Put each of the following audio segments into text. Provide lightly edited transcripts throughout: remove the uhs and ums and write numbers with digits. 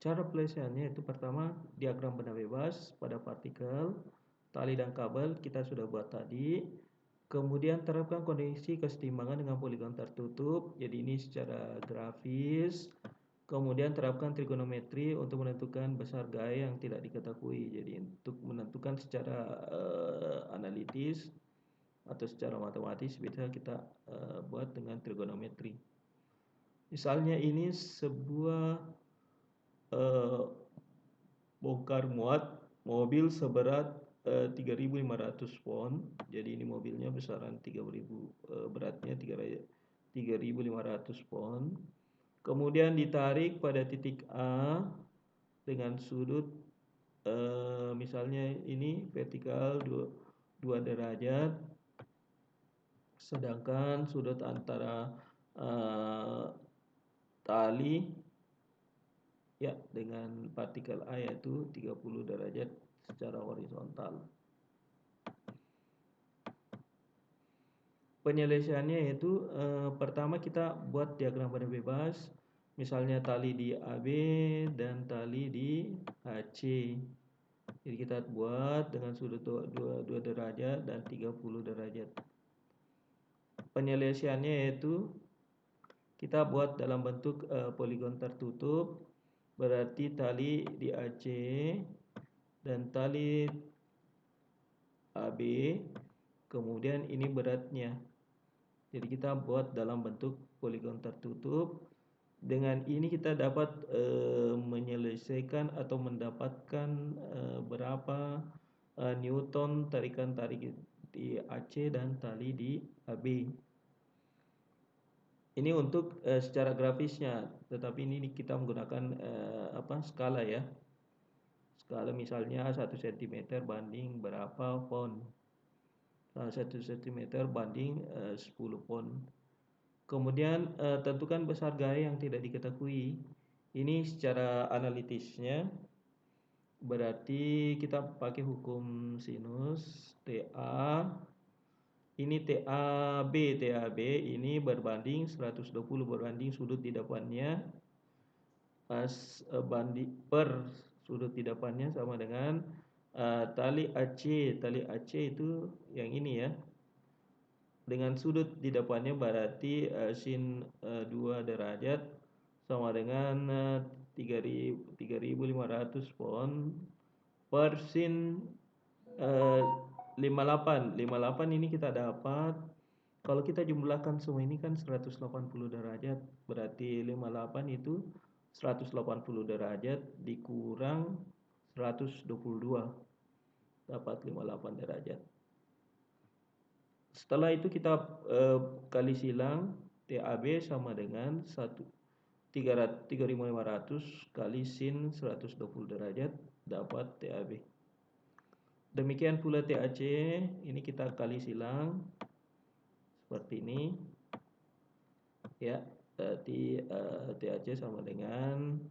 Cara pelesaiannya itu pertama diagram benda bebas pada partikel, tali dan kabel kita sudah buat tadi. Kemudian terapkan kondisi kesetimbangan dengan poligon tertutup. Jadi ini secara grafis. Kemudian terapkan trigonometri untuk menentukan besar gaya yang tidak diketahui. Jadi untuk menentukan secara analitis atau secara matematis bisa kita buat dengan trigonometri. Misalnya ini sebuah bongkar muat mobil seberat 3.500 pon. Jadi ini mobilnya besaran 3.000, beratnya 3.500 pon. Kemudian ditarik pada titik A dengan sudut misalnya ini vertikal 2 derajat, sedangkan sudut antara tali ya dengan partikel A yaitu 30 derajat secara horizontal. Penyelesaiannya yaitu pertama kita buat diagram benda bebas, misalnya tali di AB dan tali di AC. Jadi kita buat dengan sudut 2 derajat dan 30 derajat. Penyelesaiannya yaitu kita buat dalam bentuk poligon tertutup. Berarti tali di AC dan tali AB, kemudian ini beratnya. Jadi kita buat dalam bentuk poligon tertutup. Dengan ini kita dapat menyelesaikan atau mendapatkan berapa Newton tarikan tarik di AC dan tali di AB. Ini untuk secara grafisnya, tetapi ini kita menggunakan skala ya. Skala misalnya 1 cm banding berapa pon. 1 cm banding 10 pon. Kemudian tentukan besar gaya yang tidak diketahui. Ini secara analitisnya berarti kita pakai hukum sinus TA. Ini TAB ini berbanding 120 berbanding sudut di depannya banding per sudut di depannya sama dengan tali AC itu yang ini ya, dengan sudut di depannya berarti sin 2 derajat sama dengan 3.500 pon per sin 58 ini kita dapat, kalau kita jumlahkan semua ini kan 180 derajat, berarti 58 itu 180 derajat dikurang 122 dapat 58 derajat. Setelah itu kita kali silang TAB sama dengan 3.500 kali sin 120 derajat dapat TAB. Demikian pula TAC, ini kita kali silang seperti ini ya. Berarti TAC sama dengan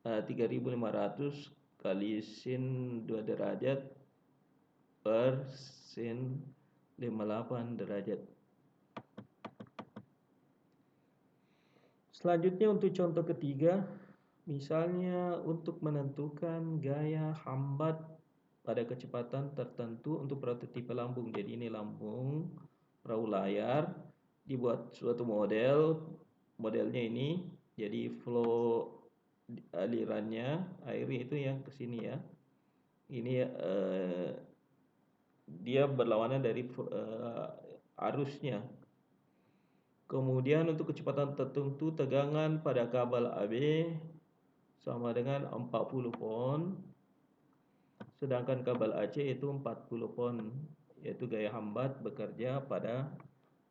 3.500 kali sin 2 derajat per sin 58 derajat. Selanjutnya untuk contoh ketiga, misalnya untuk menentukan gaya hambat pada kecepatan tertentu untuk prototipe lambung. Jadi ini lambung perahu layar, dibuat suatu modelnya ini, jadi flow alirannya air itu yang ke sini ya. Ini dia berlawanan dari arusnya. Kemudian untuk kecepatan tertentu tegangan pada kabel AB sama dengan 40 pon. Sedangkan kabel AC itu 40 pon, yaitu gaya hambat bekerja pada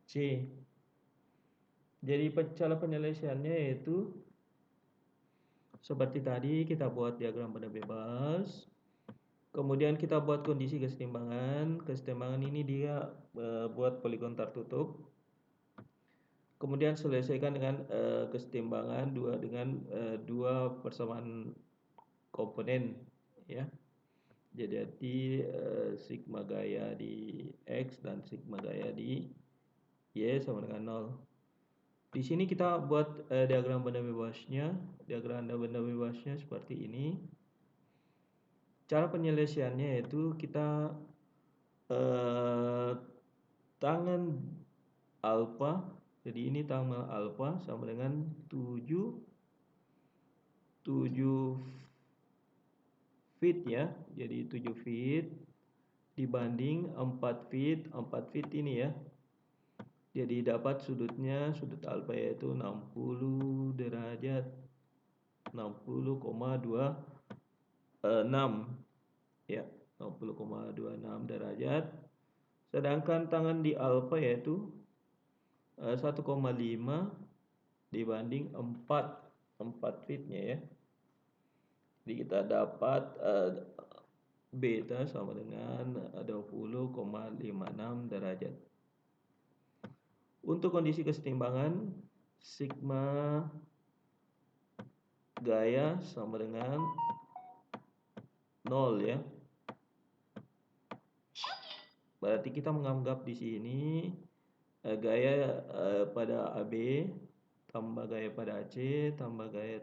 C. Jadi cara penyelesaiannya yaitu seperti tadi, kita buat diagram benda bebas. Kemudian kita buat kondisi kesetimbangan. Kesetimbangan ini dia buat poligon tertutup. Kemudian selesaikan dengan kesetimbangan dengan dua persamaan komponen ya. Jadi sigma gaya di X dan sigma gaya di Y sama dengan 0. Di sini kita buat diagram benda bebasnya. Diagram benda bebasnya seperti ini. Cara penyelesaiannya yaitu kita tangan alfa. Jadi ini tangan alfa sama dengan 7 feet ya. Jadi 7 feet dibanding 4 feet. 4 feet ini ya. Jadi dapat sudutnya, sudut alfa yaitu 60 derajat. 60,26 ya, 60,26 derajat. Sedangkan tangan di alfa yaitu 1,5 dibanding 4 feetnya ya. Jadi kita dapat beta sama dengan 20,56 derajat. Untuk kondisi kesetimbangan, sigma gaya sama dengan 0 ya. Berarti kita menganggap di sini gaya pada AB tambah gaya pada AC tambah gaya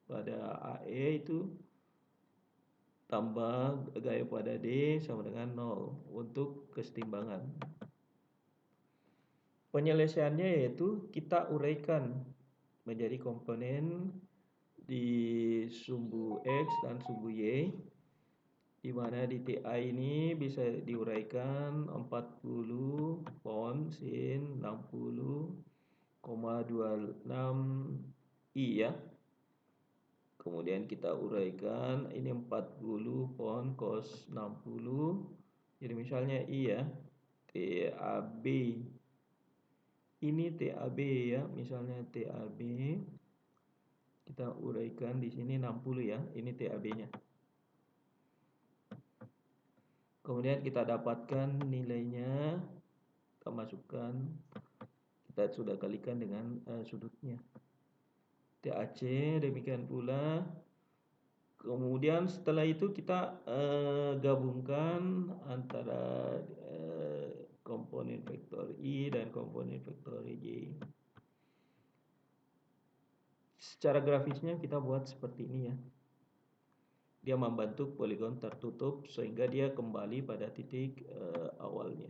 pada AE itu tambah gaya pada D sama dengan 0 untuk kesetimbangan. Penyelesaiannya yaitu kita uraikan menjadi komponen di sumbu X dan sumbu Y, di mana di TA ini bisa diuraikan 40 pound sin 60,26 I ya. Kemudian kita uraikan ini 40 pound cos 60. Jadi misalnya I ya, TAB. Ini TAB ya, misalnya TAB. Kita uraikan di sini 60 ya, ini TAB-nya. Kemudian kita dapatkan nilainya, kita masukkan, kita sudah kalikan dengan sudutnya. TAC demikian pula. Kemudian setelah itu kita gabungkan antara komponen vektor I dan komponen vektor J. Secara grafisnya kita buat seperti ini ya. Dia membentuk poligon tertutup sehingga dia kembali pada titik awalnya.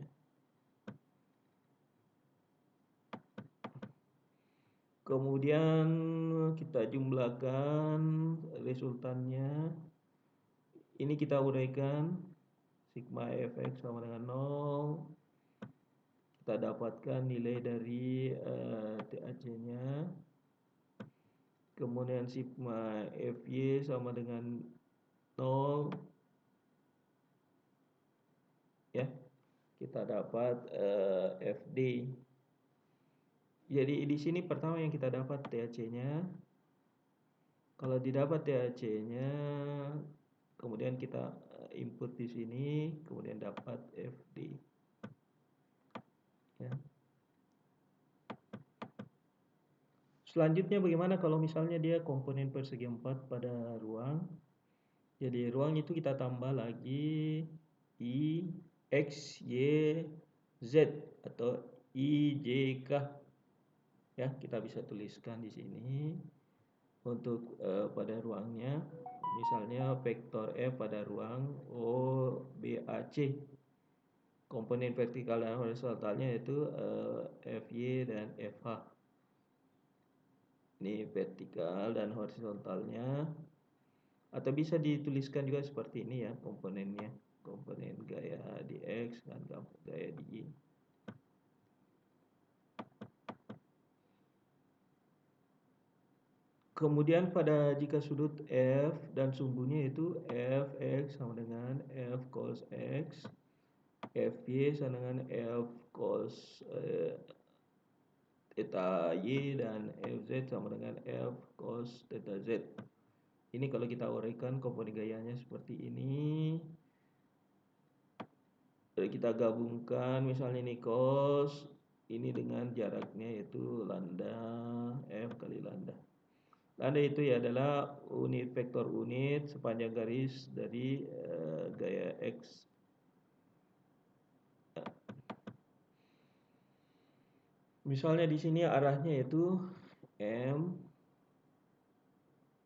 Kemudian kita jumlahkan resultannya. Ini kita uraikan sigma fx sama dengan 0. Kita dapatkan nilai dari TAC-nya. Kemudian sigma fy sama dengan 0. Ya. Kita dapat fd. Jadi di sini pertama yang kita dapat TAC-nya. Kalau didapat TAC-nya, kemudian kita input di sini, kemudian dapat FD. Ya. Selanjutnya bagaimana kalau misalnya dia komponen persegi 4 pada ruang. Jadi ruang itu kita tambah lagi I, X, Y, Z atau I, J, K. Ya, kita bisa tuliskan di sini untuk pada ruangnya. Misalnya vektor F pada ruang OBAC. Komponen vertikal dan horizontalnya yaitu FY dan FH. Ini vertikal dan horizontalnya. Atau bisa dituliskan juga seperti ini ya komponennya. Komponen gaya di X dan gaya di Y. Kemudian pada jika sudut F dan sumbunya itu Fx sama dengan F cos X, Fy sama dengan F cos theta Y, dan Fz sama dengan F cos theta Z. Ini kalau kita uraikan komponen gayanya seperti ini. Jadi kita gabungkan misalnya ini cos, ini dengan jaraknya yaitu lambda F kali lambda. Lambda itu ya adalah unit vektor unit sepanjang garis dari gaya X. Misalnya di sini arahnya itu M